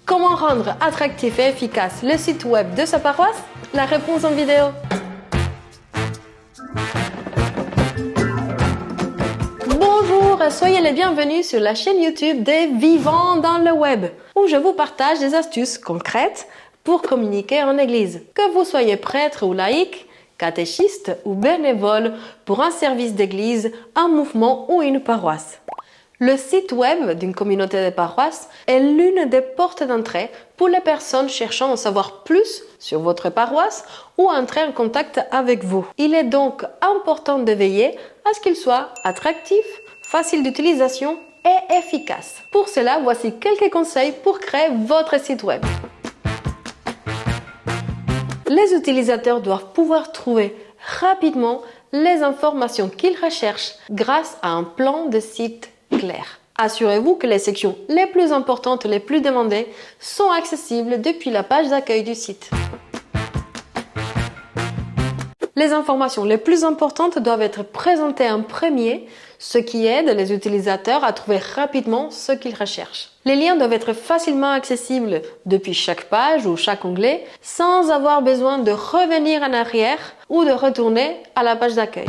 Comment rendre attractif et efficace le site web de sa paroisse? La réponse en vidéo. Bonjour, soyez les bienvenus sur la chaîne YouTube des Vivants dans le web, où je vous partage des astuces concrètes pour communiquer en église. Que vous soyez prêtre ou laïc, catéchiste ou bénévole pour un service d'église, un mouvement ou une paroisse. Le site web d'une communauté de paroisse est l'une des portes d'entrée pour les personnes cherchant à en savoir plus sur votre paroisse ou à entrer en contact avec vous. Il est donc important de veiller à ce qu'il soit attractif, facile d'utilisation et efficace. Pour cela, voici quelques conseils pour créer votre site web. Les utilisateurs doivent pouvoir trouver rapidement les informations qu'ils recherchent grâce à un plan de site clair. Assurez-vous que les sections les plus importantes, les plus demandées, sont accessibles depuis la page d'accueil du site. Les informations les plus importantes doivent être présentées en premier, ce qui aide les utilisateurs à trouver rapidement ce qu'ils recherchent. Les liens doivent être facilement accessibles depuis chaque page ou chaque onglet, sans avoir besoin de revenir en arrière ou de retourner à la page d'accueil.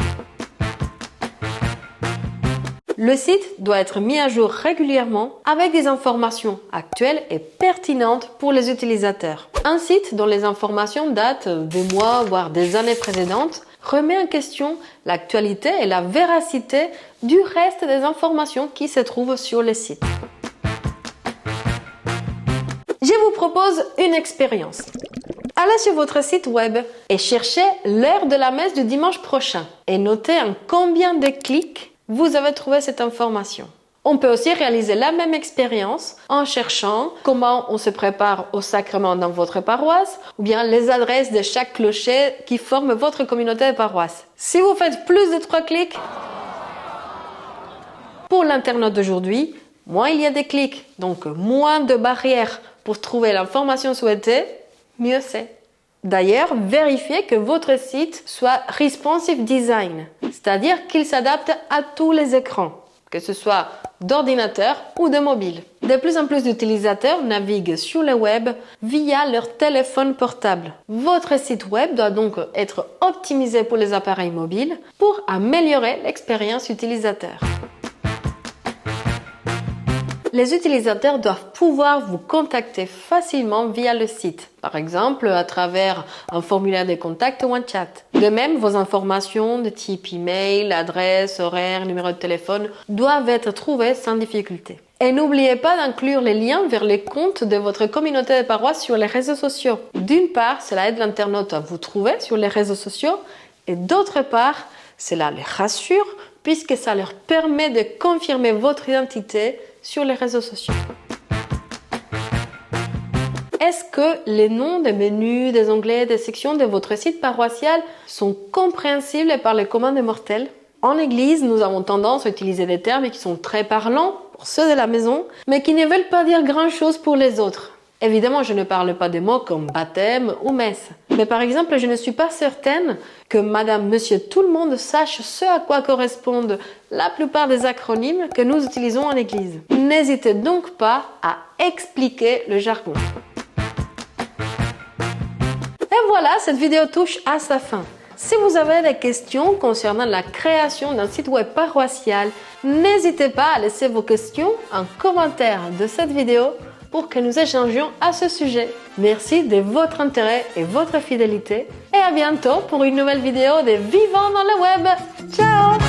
Le site doit être mis à jour régulièrement avec des informations actuelles et pertinentes pour les utilisateurs. Un site dont les informations datent des mois voire des années précédentes remet en question l'actualité et la véracité du reste des informations qui se trouvent sur le site. Je vous propose une expérience. Allez sur votre site web et cherchez l'heure de la messe du dimanche prochain et notez en combien de clics vous avez trouvé cette information. On peut aussi réaliser la même expérience en cherchant comment on se prépare au sacrement dans votre paroisse ou bien les adresses de chaque clocher qui forment votre communauté de paroisse. Si vous faites plus de 3 clics, pour l'internaute d'aujourd'hui, moins il y a des clics, donc moins de barrières pour trouver l'information souhaitée, mieux c'est. D'ailleurs, vérifiez que votre site soit responsive design, c'est-à-dire qu'il s'adapte à tous les écrans, que ce soit d'ordinateur ou de mobile. De plus en plus d'utilisateurs naviguent sur le web via leur téléphone portable. Votre site web doit donc être optimisé pour les appareils mobiles pour améliorer l'expérience utilisateur. Les utilisateurs doivent pouvoir vous contacter facilement via le site, par exemple à travers un formulaire de contact ou un chat. De même, vos informations de type email, adresse, horaire, numéro de téléphone doivent être trouvées sans difficulté. Et n'oubliez pas d'inclure les liens vers les comptes de votre communauté de paroisse sur les réseaux sociaux. D'une part, cela aide l'internaute à vous trouver sur les réseaux sociaux et d'autre part, cela les rassure puisque ça leur permet de confirmer votre identité sur les réseaux sociaux. Est-ce que les noms des menus, des onglets, des sections de votre site paroissial sont compréhensibles par les communs des mortels? En église, nous avons tendance à utiliser des termes qui sont très parlants pour ceux de la maison, mais qui ne veulent pas dire grand-chose pour les autres. Évidemment, je ne parle pas des mots comme baptême ou messe. Mais par exemple, je ne suis pas certaine que madame, monsieur, tout le monde sache ce à quoi correspondent la plupart des acronymes que nous utilisons en église. N'hésitez donc pas à expliquer le jargon. Et voilà, cette vidéo touche à sa fin. Si vous avez des questions concernant la création d'un site web paroissial, n'hésitez pas à laisser vos questions en commentaire de cette vidéo pour que nous échangions à ce sujet. Merci de votre intérêt et votre fidélité et à bientôt pour une nouvelle vidéo des Vivants dans le web. Ciao!